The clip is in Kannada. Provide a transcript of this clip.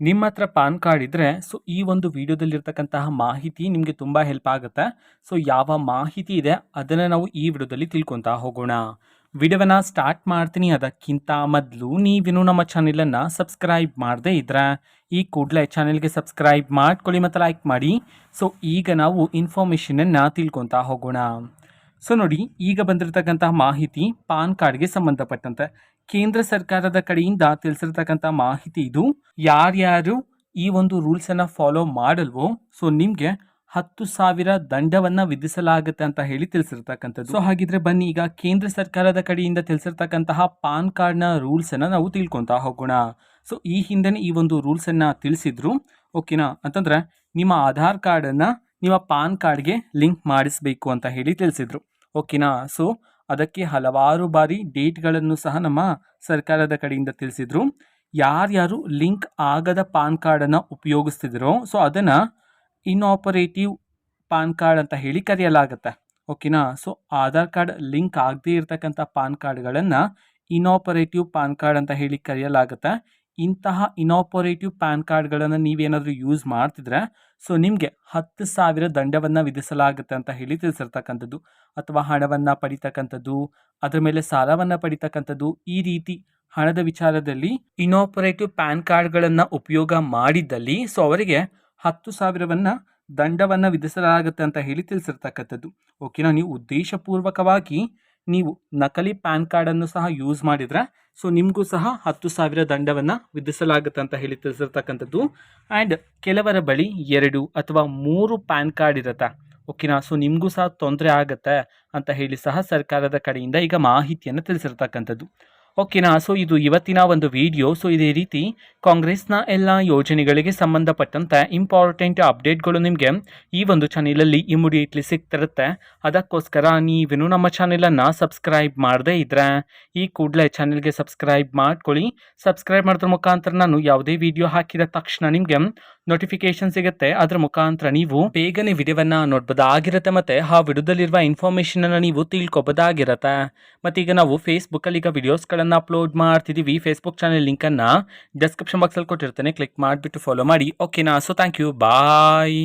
ನಿಮ್ಮ ಹತ್ರ ಪಾನ್ ಕಾರ್ಡ್ ಇದ್ದರೆ ಈ ಒಂದು ವಿಡಿಯೋದಲ್ಲಿರ್ತಕ್ಕಂತಹ ಮಾಹಿತಿ ನಿಮಗೆ ತುಂಬ ಹೆಲ್ಪ್ ಆಗುತ್ತೆ. ಯಾವ ಮಾಹಿತಿ ಇದೆ ಅದನ್ನು ನಾವು ಈ ವಿಡಿಯೋದಲ್ಲಿ ತಿಳ್ಕೊತಾ ಹೋಗೋಣ. ವಿಡಿಯೋವನ್ನು ಸ್ಟಾರ್ಟ್ ಮಾಡ್ತೀನಿ. ಅದಕ್ಕಿಂತ ಮೊದಲು ನೀವೇನು ನಮ್ಮ ಚಾನೆಲನ್ನು ಸಬ್ಸ್ಕ್ರೈಬ್ ಮಾಡದೇ ಇದ್ರೆ ಈ ಕೂಡಲೇ ಚಾನೆಲ್ಗೆ ಸಬ್ಸ್ಕ್ರೈಬ್ ಮಾಡ್ಕೊಳ್ಳಿ ಮತ್ತು ಲೈಕ್ ಮಾಡಿ. ಈಗ ನಾವು ಇನ್ಫಾರ್ಮೇಷನನ್ನು ತಿಳ್ಕೊತಾ ಹೋಗೋಣ. ನೋಡಿ, ಈಗ ಬಂದಿರತಕ್ಕಂತಹ ಮಾಹಿತಿ ಪಾನ್ ಕಾರ್ಡ್ಗೆ ಸಂಬಂಧಪಟ್ಟಂತೆ ಕೇಂದ್ರ ಸರ್ಕಾರದ ಕಡೆಯಿಂದ ತಿಳಿಸಿರ್ತಕ್ಕಂಥ ಮಾಹಿತಿ ಇದು. ಯಾರ್ಯಾರು ಈ ಒಂದು ರೂಲ್ಸನ್ನು ಫಾಲೋ ಮಾಡಲ್ವೋ ನಿಮಗೆ 10,000 ದಂಡವನ್ನು ವಿಧಿಸಲಾಗುತ್ತೆ ಅಂತ ಹೇಳಿ ತಿಳಿಸಿರ್ತಕ್ಕಂಥದ್ದು. ಹಾಗಿದ್ರೆ ಬನ್ನಿ, ಈಗ ಕೇಂದ್ರ ಸರ್ಕಾರದ ಕಡೆಯಿಂದ ತಿಳಿಸಿರ್ತಕ್ಕಂತಹ ಪಾನ್ ಕಾರ್ಡ್ನ ರೂಲ್ಸನ್ನು ನಾವು ತಿಳ್ಕೊತಾ ಹೋಗೋಣ. ಈ ಹಿಂದೆ ಈ ಒಂದು ರೂಲ್ಸನ್ನು ತಿಳಿಸಿದ್ರು. ಓಕೆನಾ? ಅಂತಂದರೆ ನಿಮ್ಮ ಆಧಾರ್ ಕಾರ್ಡನ್ನು ನಿಮ್ಮ ಪಾನ್ ಕಾರ್ಡ್ಗೆ ಲಿಂಕ್ ಮಾಡಿಸಬೇಕು ಅಂತ ಹೇಳಿ ತಿಳಿಸಿದ್ರು. ಓಕೆನಾ? ಅದಕ್ಕೆ ಹಲವಾರು ಬಾರಿ ಡೇಟ್ಗಳನ್ನು ಸಹ ನಮ್ಮ ಸರ್ಕಾರದ ಕಡೆಯಿಂದ ತಿಳಿಸಿದ್ರು. ಯಾರ್ಯಾರು ಲಿಂಕ್ ಆಗದ ಪಾನ್ ಕಾರ್ಡನ್ನು ಉಪಯೋಗಿಸ್ತಿದ್ರೋ ಅದನ್ನು ಇನ್ಆಪರೇಟಿವ್ ಪಾನ್ ಕಾರ್ಡ್ ಅಂತ ಹೇಳಿ ಕರೆಯಲಾಗುತ್ತೆ. ಓಕೆನಾ? ಆಧಾರ್ ಕಾರ್ಡ್ ಲಿಂಕ್ ಆಗದೇ ಇರತಕ್ಕಂಥ ಪಾನ್ ಕಾರ್ಡ್ಗಳನ್ನು ಇನ್ಆಪರೇಟಿವ್ ಪಾನ್ ಕಾರ್ಡ್ ಅಂತ ಹೇಳಿ ಕರೆಯಲಾಗುತ್ತೆ. ಇಂತಹ ಇನ್ಆಪರೇಟಿವ್ ಪ್ಯಾನ್ ಕಾರ್ಡ್ಗಳನ್ನು ನೀವೇನಾದರೂ ಯೂಸ್ ಮಾಡ್ತಿದ್ರೆ ನಿಮಗೆ 10,000 ದಂಡವನ್ನು ವಿಧಿಸಲಾಗುತ್ತೆ ಅಂತ ಹೇಳಿ ತಿಳಿಸಿರ್ತಕ್ಕಂಥದ್ದು. ಅಥವಾ ಹಣವನ್ನು ಪಡಿತಕ್ಕಂಥದ್ದು, ಅದರ ಮೇಲೆ ಸಾಲವನ್ನು ಪಡಿತಕ್ಕಂಥದ್ದು, ಈ ರೀತಿ ಹಣದ ವಿಚಾರದಲ್ಲಿ ಇನ್ಆಪರೇಟಿವ್ ಪ್ಯಾನ್ ಕಾರ್ಡ್ಗಳನ್ನು ಉಪಯೋಗ ಮಾಡಿದ್ದಲ್ಲಿ ಅವರಿಗೆ 10,000 ದಂಡವನ್ನು ವಿಧಿಸಲಾಗುತ್ತೆ ಅಂತ ಹೇಳಿ ತಿಳಿಸಿರ್ತಕ್ಕಂಥದ್ದು. ಓಕೆನಾ? ನೀವು ಉದ್ದೇಶಪೂರ್ವಕವಾಗಿ ನೀವು ನಕಲಿ ಪ್ಯಾನ್ ಕಾರ್ಡನ್ನು ಸಹ ಯೂಸ್ ಮಾಡಿದರೆ ನಿಮಗೂ ಸಹ 10,000 ದಂಡವನ್ನು ವಿಧಿಸಲಾಗುತ್ತೆ ಅಂತ ಹೇಳಿ ತಿಳಿಸಿರ್ತಕ್ಕಂಥದ್ದು. ಆ್ಯಂಡ್ ಕೆಲವರ ಬಳಿ 2 ಅಥವಾ 3 ಪ್ಯಾನ್ ಕಾರ್ಡ್ ಇರುತ್ತೆ. ಓಕೆನಾ? ನಿಮಗೂ ಸಹ ತೊಂದರೆ ಆಗುತ್ತೆ ಅಂತ ಹೇಳಿ ಸಹ ಸರ್ಕಾರದ ಕಡೆಯಿಂದ ಈಗ ಮಾಹಿತಿಯನ್ನು ತಿಳಿಸಿರ್ತಕ್ಕಂಥದ್ದು. ಓಕೆನಾ? ಇದು ಇವತ್ತಿನ ಒಂದು ವಿಡಿಯೋ. ಇದೇ ರೀತಿ ಕಾಂಗ್ರೆಸ್ನ ಎಲ್ಲ ಯೋಜನೆಗಳಿಗೆ ಸಂಬಂಧಪಟ್ಟಂತೆ ಇಂಪಾರ್ಟೆಂಟ್ ಅಪ್ಡೇಟ್ಗಳು ನಿಮಗೆ ಈ ಒಂದು ಚಾನೆಲಲ್ಲಿ ಇಮಿಡಿಯೇಟ್ಲಿ ಸಿಗ್ತಿರುತ್ತೆ. ಅದಕ್ಕೋಸ್ಕರ ನೀವೇನು ನಮ್ಮ ಚಾನೆಲನ್ನು ಸಬ್ಸ್ಕ್ರೈಬ್ ಮಾಡದೇ ಇದ್ದರೆ ಈ ಕೂಡಲೇ ಚಾನೆಲ್ಗೆ ಸಬ್ಸ್ಕ್ರೈಬ್ ಮಾಡ್ಕೊಳ್ಳಿ. ಸಬ್ಸ್ಕ್ರೈಬ್ ಮಾಡೋದ್ರ ಮುಖಾಂತರ ನಾನು ಯಾವುದೇ ವಿಡಿಯೋ ಹಾಕಿದ ತಕ್ಷಣ ನಿಮಗೆ ನೋಟಿಫಿಕೇಶನ್ ಸಿಗುತ್ತೆ. ಅದರ ಮುಖಾಂತರ ನೀವು ಬೇಗನೆ ವಿಡಿಯೋವನ್ನು ನೋಡ್ಬೋದಾಗಿರುತ್ತೆ ಮತ್ತು ಆ ವಿಡಿಯೋದಲ್ಲಿರುವ ಇನ್ಫಾರ್ಮೇಷನನ್ನು ನೀವು ತಿಳ್ಕೊಬೋದಾಗಿರುತ್ತೆ. ಮತ್ತು ಈಗ ನಾವು ಫೇಸ್ಬುಕ್ಕಲ್ಲಿ ಈಗ ವಿಡಿಯೋಸ್ಗಳನ್ನು ಅಪ್ಲೋಡ್ ಮಾಡ್ತಿದ್ದೀವಿ. ಫೇಸ್ಬುಕ್ ಚಾನೆಲ್ ಲಿಂಕನ್ನು ಡಿಸ್ಕ್ರಿಪ್ಷನ್ ಬಾಕ್ಸಲ್ಲಿ ಕೊಟ್ಟಿರ್ತೇನೆ. ಕ್ಲಿಕ್ ಮಾಡಿಬಿಟ್ಟು ಫಾಲೋ ಮಾಡಿ. ಓಕೆನಾ? Thank you. ಬಾಯ್.